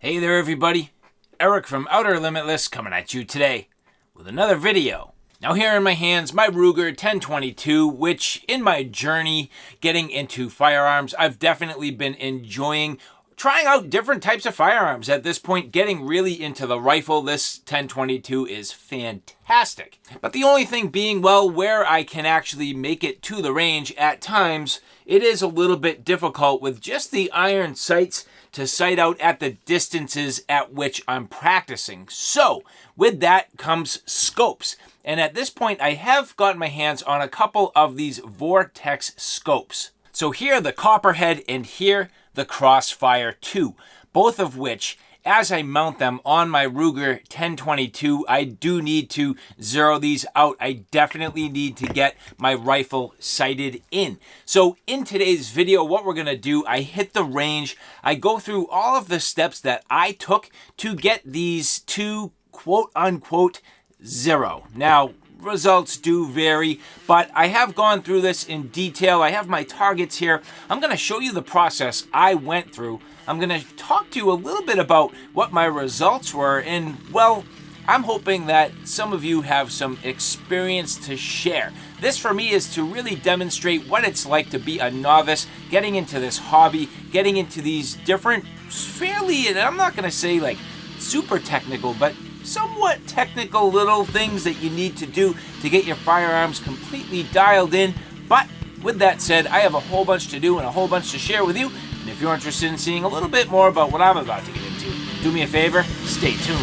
Hey there everybody, Eric from Outer Limitless coming at you today with another video. Now here in my hands, my Ruger 1022, which in my journey getting into firearms, I've definitely been enjoying trying out different types of firearms. At this point, getting really into the rifle, this 1022 is fantastic. But the only thing being, well, where I can actually make it to the range at times, it is a little bit difficult with just the iron sights to sight out at the distances at which I'm practicing. So with that comes scopes. And at this point, I have gotten my hands on a couple of these Vortex scopes. So here the Copperhead and here the Crossfire 2, both of which, as I mount them on my Ruger 1022, I do need to zero these out. I definitely need to get my rifle sighted in. So in today's video, what we're gonna do, I hit the range, I go through all of the steps that I took to get these two quote unquote zero. Now, results do vary, but I have gone through this in detail. I have my targets here. I'm gonna show you the process I went through. I'm going to talk to you a little bit about what my results were, and well, I'm hoping that some of you have some experience to share. This for me is to really demonstrate what it's like to be a novice, getting into this hobby, getting into these different fairly, and I'm not going to say like super technical, but somewhat technical little things that you need to do to get your firearms completely dialed in. But with that said, I have a whole bunch to do and a whole bunch to share with you. And if you're interested in seeing a little bit more about what I'm about to get into, do me a favor, stay tuned.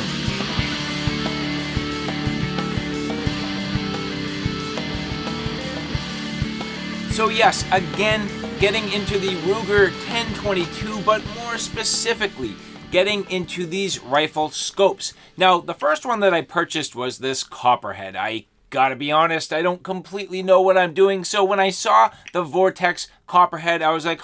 So yes, again, getting into the Ruger 1022, but more specifically, getting into these rifle scopes. Now, the first one that I purchased was this Copperhead. I gotta be honest, I don't completely know what I'm doing, so when I saw the Vortex Copperhead, I was like,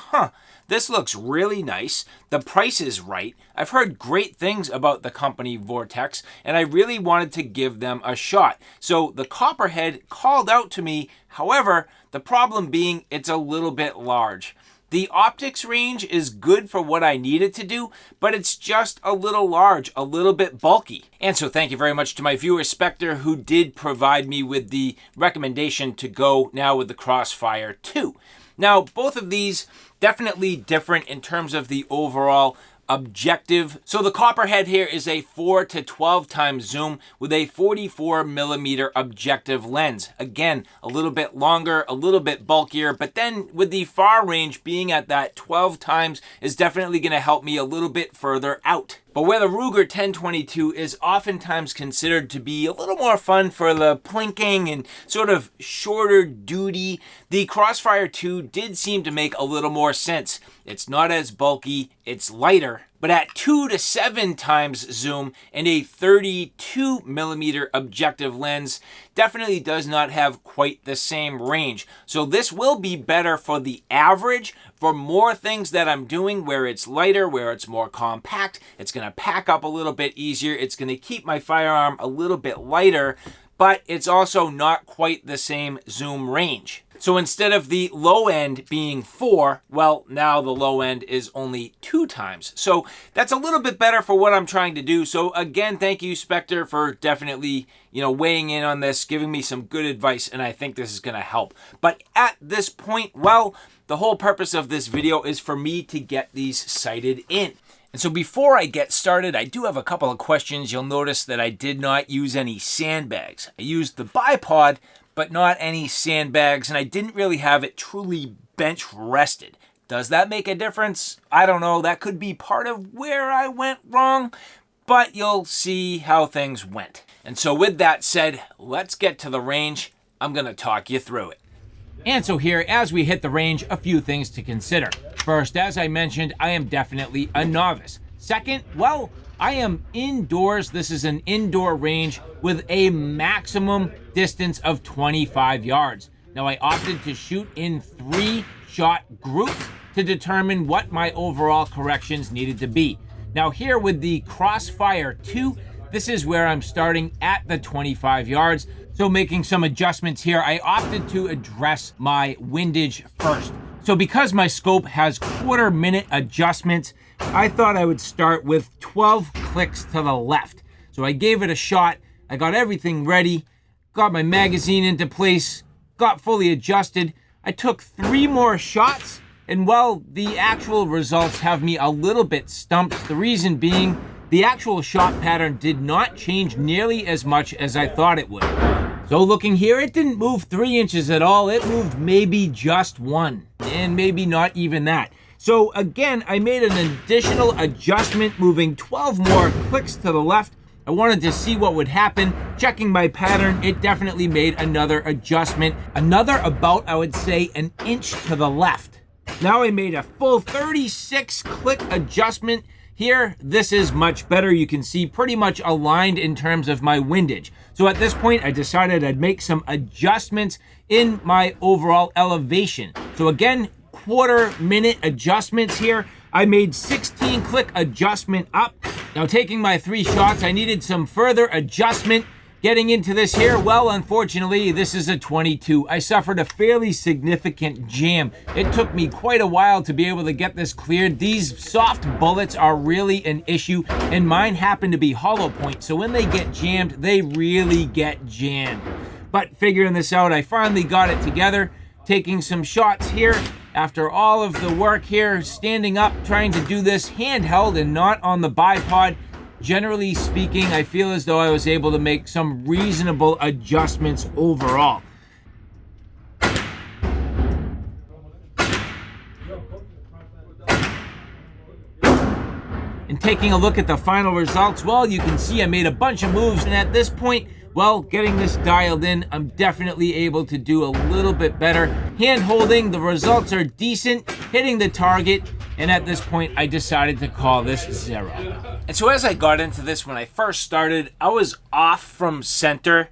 this looks really nice. The price is right. I've heard great things about the company Vortex, and I really wanted to give them a shot. So the Copperhead called out to me. However, the problem being it's a little bit large. The optics range is good for what I need it to do, but it's just a little large, a little bit bulky. And so thank you very much to my viewer Spectre, who did provide me with the recommendation to go now with the Crossfire 2. Now, both of these definitely different in terms of the overall objective. So the Copperhead here is a 4 to 12 times zoom with a 44mm objective lens. Again, a little bit longer, a little bit bulkier, but then with the far range being at that 12 times is definitely going to help me a little bit further out. But where the Ruger 1022 is oftentimes considered to be a little more fun for the plinking and sort of shorter duty, the Crossfire 2 did seem to make a little more sense. It's not as bulky, it's lighter, but at 2 to 7 times zoom and a 32mm objective lens definitely does not have quite the same range. So this will be better for the average, for more things that I'm doing where it's lighter, where it's more compact. It's going to pack up a little bit easier. It's going to keep my firearm a little bit lighter, but it's also not quite the same zoom range. So instead of the low end being 4, well, now the low end is only 2 times. So that's a little bit better for what I'm trying to do. So again, thank you, Spectre, for definitely, weighing in on this, giving me some good advice, and I think this is going to help. But at this point, well, the whole purpose of this video is for me to get these sighted in. And so before I get started, I do have a couple of questions. You'll notice that I did not use any sandbags. I used the bipod, but not any sandbags, and I didn't really have it truly bench rested. Does that make a difference? I don't know. That could be part of where I went wrong, but you'll see how things went. And so with that said, let's get to the range. I'm going to talk you through it. And so here, as we hit the range, a few things to consider. First, as I mentioned, I am definitely a novice. Second, well, I am indoors. This is an indoor range with a maximum distance of 25 yards. Now, I opted to shoot in 3-shot groups to determine what my overall corrections needed to be. Now, here with the Crossfire 2, this is where I'm starting at the 25 yards. So making some adjustments here, I opted to address my windage first. So because my scope has 1/4 minute adjustments, I thought I would start with 12 clicks to the left. So I gave it a shot. I got everything ready, got my magazine into place, got fully adjusted. I took 3 more shots, and well, the actual results have me a little bit stumped. The reason being, the actual shot pattern did not change nearly as much as I thought it would. So looking here, it didn't move 3 inches at all. It moved maybe just 1, and maybe not even that. So again, I made an additional adjustment, moving 12 more clicks to the left. I wanted to see what would happen. Checking my pattern, it definitely made another adjustment. Another about, I would say, 1 inch to the left. Now I made a full 36 click adjustment. Here, this is much better. You can see pretty much aligned in terms of my windage. So at this point, I decided I'd make some adjustments in my overall elevation. So again, 1/4 minute adjustments here. I made 16 click adjustment up. Now taking my 3 shots, I needed some further adjustment. Getting into this here, well, unfortunately, this is a 22. I suffered a fairly significant jam. It took me quite a while to be able to get this cleared. These soft bullets are really an issue, and mine happen to be hollow point, so when they get jammed, they really get jammed. But figuring this out, I finally got it together, taking some shots here. After all of the work here, standing up, trying to do this handheld and not on the bipod, generally speaking, I feel as though I was able to make some reasonable adjustments overall. And taking a look at the final results, well, you can see I made a bunch of moves, and at this point, well, getting this dialed in, I'm definitely able to do a little bit better. Hand holding, the results are decent, hitting the target, and at this point, I decided to call this 0. And so as I got into this, when I first started, I was off from center,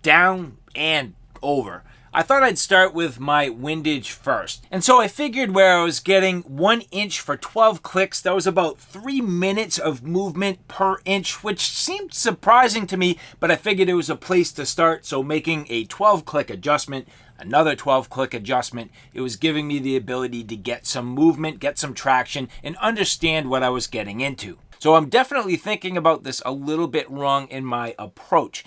down, and over. I thought I'd start with my windage first. And so I figured where I was getting 1 inch for 12 clicks, that was about 3 minutes of movement per inch, which seemed surprising to me, but I figured it was a place to start. So making a 12 click adjustment, another 12 click adjustment, it was giving me the ability to get some movement, get some traction, and understand what I was getting into. So I'm definitely thinking about this a little bit wrong in my approach.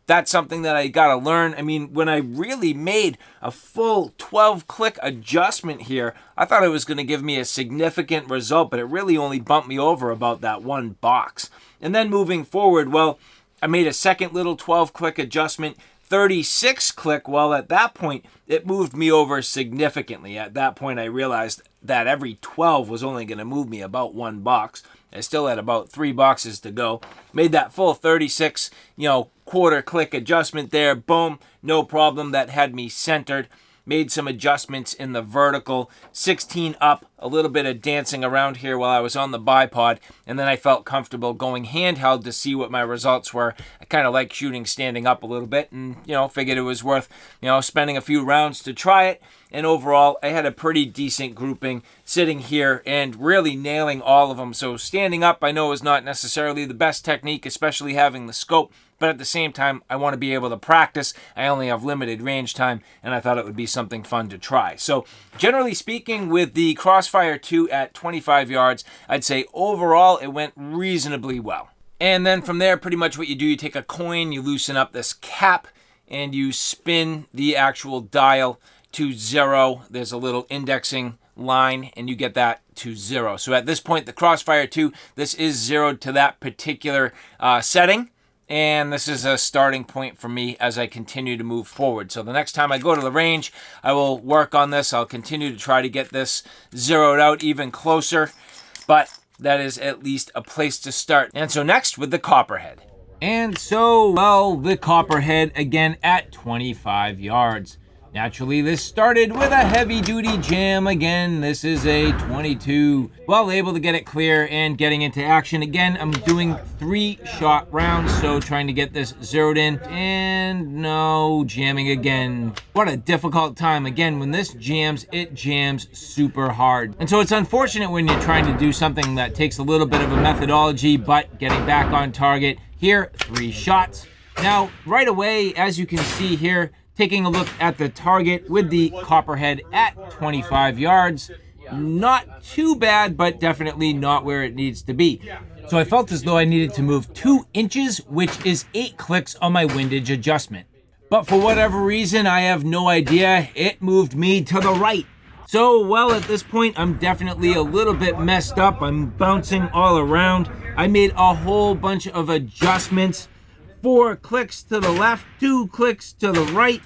That's something that I gotta learn. I mean, when I really made a full 12 click adjustment here, I thought it was gonna give me a significant result, but it really only bumped me over about that 1 box. And then moving forward, well, I made a second little 12 click adjustment, 36 click. Well, at that point, it moved me over significantly. At that point, I realized that every 12 was only gonna move me about 1 box. I still had about 3 boxes to go. Made that full 36, 1/4 click adjustment there. Boom, no problem. That had me centered. Made some adjustments in the vertical, 16 up, a little bit of dancing around here while I was on the bipod, and then I felt comfortable going handheld to see what my results were. I kind of like shooting standing up a little bit, and figured it was worth spending a few rounds to try it. And overall, I had a pretty decent grouping sitting here and really nailing all of them. So standing up, I know, is not necessarily the best technique, especially having the scope. But at the same time, I want to be able to practice. I only have limited range time, and I thought it would be something fun to try. So generally speaking, with the Crossfire 2 at 25 yards, I'd say overall it went reasonably well. And then from there, pretty much what you do, you take a coin, you loosen up this cap, and you spin the actual dial to 0. There's a little indexing line, and you get that to 0. So at this point, the Crossfire 2, this is zeroed to that particular setting. And this is a starting point for me as I continue to move forward. So the next time I go to the range, I will work on this. I'll continue to try to get this zeroed out even closer, but that is at least a place to start. And so next with the Copperhead. And so, well, the Copperhead again at 25 yards. Naturally, this started with a heavy-duty jam. Again, this is a 22. Well, able to get it clear and getting into action. Again, I'm doing 3-shot rounds, so trying to get this zeroed in. And no, jamming again. What a difficult time. Again, when this jams, it jams super hard. And so it's unfortunate when you're trying to do something that takes a little bit of a methodology, but getting back on target. Here, 3 shots. Now, right away, as you can see here, taking a look at the target with the Copperhead at 25 yards. Not too bad, but definitely not where it needs to be. So I felt as though I needed to move 2 inches, which is 8 clicks on my windage adjustment. But for whatever reason, I have no idea, it moved me to the right. So, well, at this point, I'm definitely a little bit messed up. I'm bouncing all around. I made a whole bunch of adjustments. 4 clicks to the left, 2 clicks to the right,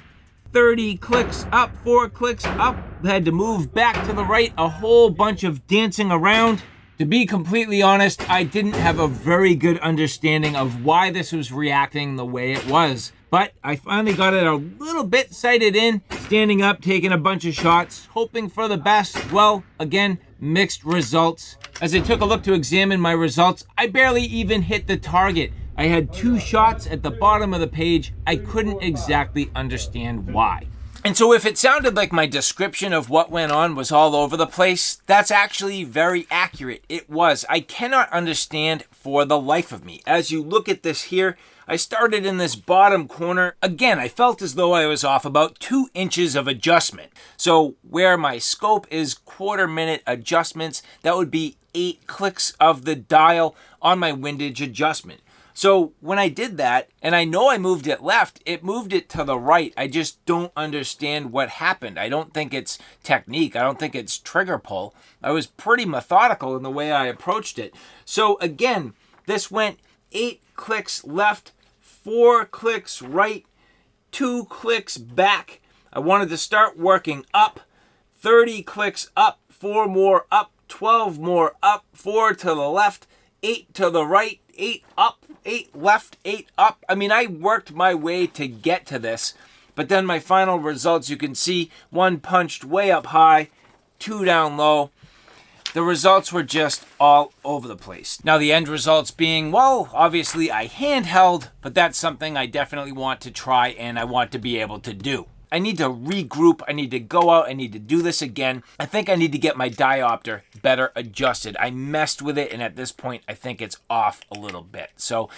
30 clicks up, 4 clicks up. Had to move back to the right, a whole bunch of dancing around. To be completely honest, I didn't have a very good understanding of why this was reacting the way it was. But I finally got it a little bit sighted in, standing up, taking a bunch of shots, hoping for the best. Well, again, mixed results. As I took a look to examine my results, I barely even hit the target. I had 2 shots at the bottom of the page. I couldn't exactly understand why. And so if it sounded like my description of what went on was all over the place, that's actually very accurate. It was. I cannot understand for the life of me. As you look at this here, I started in this bottom corner. Again, I felt as though I was off about 2 inches of adjustment. So where my scope is 1/4 minute adjustments, that would be 8 clicks of the dial on my windage adjustment. So when I did that, and I know I moved it left, it moved it to the right. I just don't understand what happened. I don't think it's technique. I don't think it's trigger pull. I was pretty methodical in the way I approached it. So again, this went 8 clicks left, 4 clicks right, 2 clicks back. I wanted to start working up, 30 clicks up, 4 more up, 12 more up, 4 to the left, 8 to the right, 8 up, 8 left, 8 up. I mean, I worked my way to get to this, but then my final results, you can see 1 punched way up high, 2 down low. The results were just all over the place. Now the end results being, well, obviously I handheld, but that's something I definitely want to try and I want to be able to do. I need to regroup. I need to go out. I need to do this again. I think I need to get my diopter better adjusted. I messed with it, and at this point, I think it's off a little bit. So,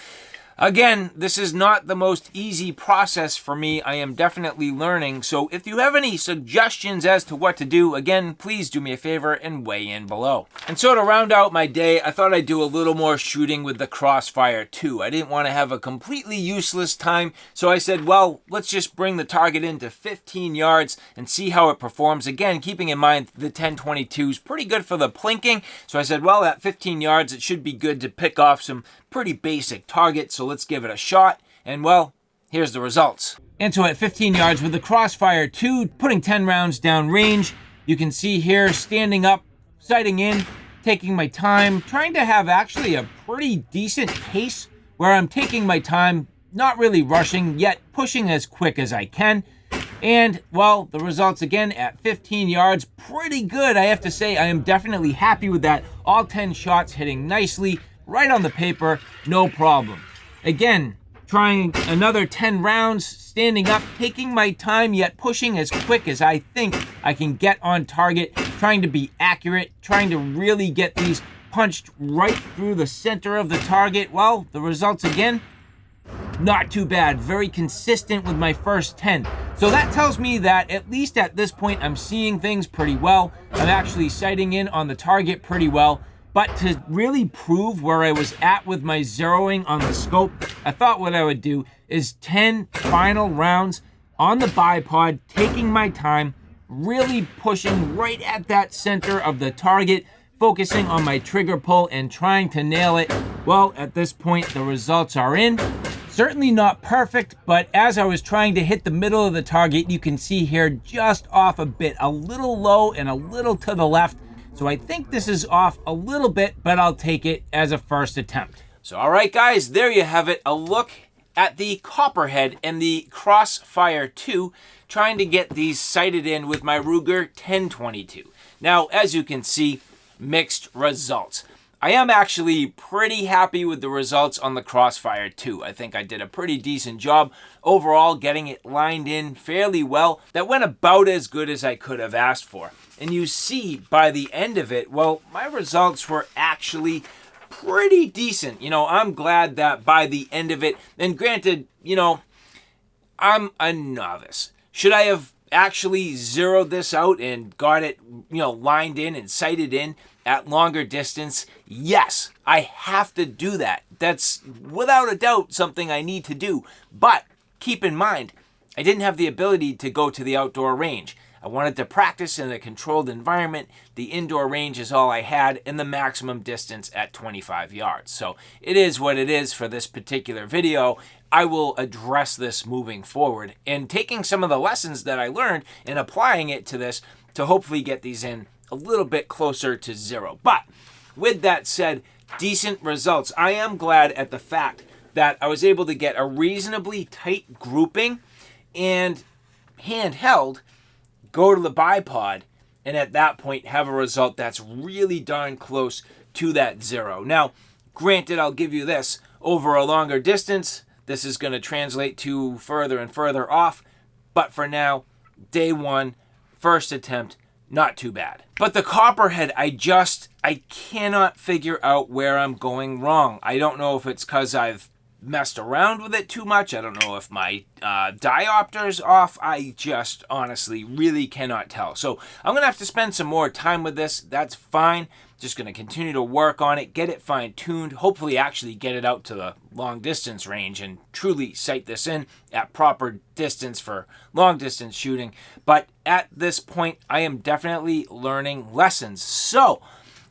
again, this is not the most easy process for me. I am definitely learning. So if you have any suggestions as to what to do, again, please do me a favor and weigh in below. And so to round out my day, I thought I'd do a little more shooting with the Crossfire 2. I didn't want to have a completely useless time, so I said, well, let's just bring the target into 15 yards and see how it performs. Again, keeping in mind the 1022 is pretty good for the plinking, so I said, well, at 15 yards, it should be good to pick off some pretty basic targets, so let's give it a shot. And well, here's the results. And so at 15 yards with the Crossfire 2, putting 10 rounds down range, you can see here standing up, sighting in, taking my time, trying to have actually a pretty decent pace where I'm taking my time, not really rushing, yet pushing as quick as I can. And, well, the results again at 15 yards, pretty good. I have to say, I am definitely happy with that. All 10 shots hitting nicely, right on the paper, no problem. Again, trying another 10 rounds, standing up, taking my time, yet pushing as quick as I think I can get on target, trying to be accurate, trying to really get these punched right through the center of the target. Well, the results again, not too bad. Very consistent with my first 10. So that tells me that at least at this point, I'm seeing things pretty well. I'm actually sighting in on the target pretty well. But to really prove where I was at with my zeroing on the scope, I thought what I would do is 10 final rounds on the bipod, taking my time, really pushing right at that center of the target, focusing on my trigger pull and trying to nail it. Well, at this point, the results are in. Certainly not perfect, but as I was trying to hit the middle of the target, you can see here just off a bit, a little low and a little to the left. So I think this is off a little bit, but I'll take it as a first attempt. So all right, guys, there you have it. A look at the Copperhead and the Crossfire 2, trying to get these sighted in with my Ruger 1022. Now, as you can see, mixed results. I am actually pretty happy with the results on the Crossfire 2. I think I did a pretty decent job overall getting it lined in fairly well. That went about as good as I could have asked for. And you see by the end of it, well, my results were actually pretty decent. You know, I'm glad that by the end of it, and granted, you know, I'm a novice. Should I have actually zeroed this out and got it, lined in and sighted in at longer distance? Yes, I have to do that. That's without a doubt something I need to do. But keep in mind, I didn't have the ability to go to the outdoor range. I wanted to practice in a controlled environment. The indoor range is all I had, and the maximum distance at 25 yards. So it is what it is for this particular video. I will address this moving forward and taking some of the lessons that I learned and applying it to this to hopefully get these in a little bit closer to zero. But with that said, decent results. I am glad at the fact that I was able to get a reasonably tight grouping and handheld, go to the bipod, and at that point have a result that's really darn close to that zero. Now, granted, I'll give you this, over a longer distance, this is going to translate to further and further off, but for now, day one, first attempt, not too bad. But the Copperhead, I cannot figure out where I'm going wrong. I don't know if it's because I've messed around with it too much. I don't know if my diopter's off. I just honestly really cannot tell. So I'm going to have to spend some more time with this. That's fine. Just going to continue to work on it, get it fine-tuned, hopefully actually get it out to the long-distance range and truly sight this in at proper distance for long-distance shooting. But at this point, I am definitely learning lessons. So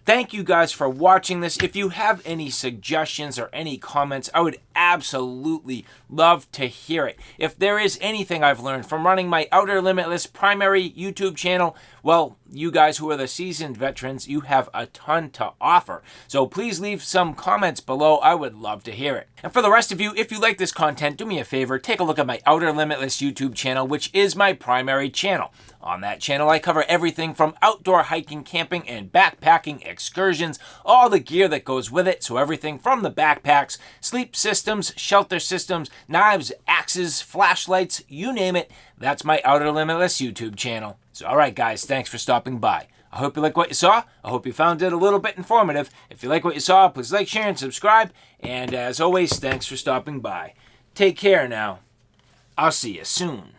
thank you guys for watching this. If you have any suggestions or any comments, I would absolutely love to hear it. If there is anything I've learned from running my Outer Limitless primary YouTube channel, well, you guys who are the seasoned veterans, you have a ton to offer. So please leave some comments below. I would love to hear it. And for the rest of you, if you like this content, do me a favor, take a look at my Outer Limitless YouTube channel, which is my primary channel. On that channel, I cover everything from outdoor hiking, camping, and backpacking excursions, all the gear that goes with it. So everything from the backpacks, sleep systems, shelter systems, knives, axes, flashlights, you name it. That's my Outer Limitless YouTube channel. So all right, guys, thanks for stopping by. I hope you like what you saw. I hope you found it a little bit informative. If you like what you saw, please like, share, and subscribe. And as always, thanks for stopping by. Take care now. I'll see you soon.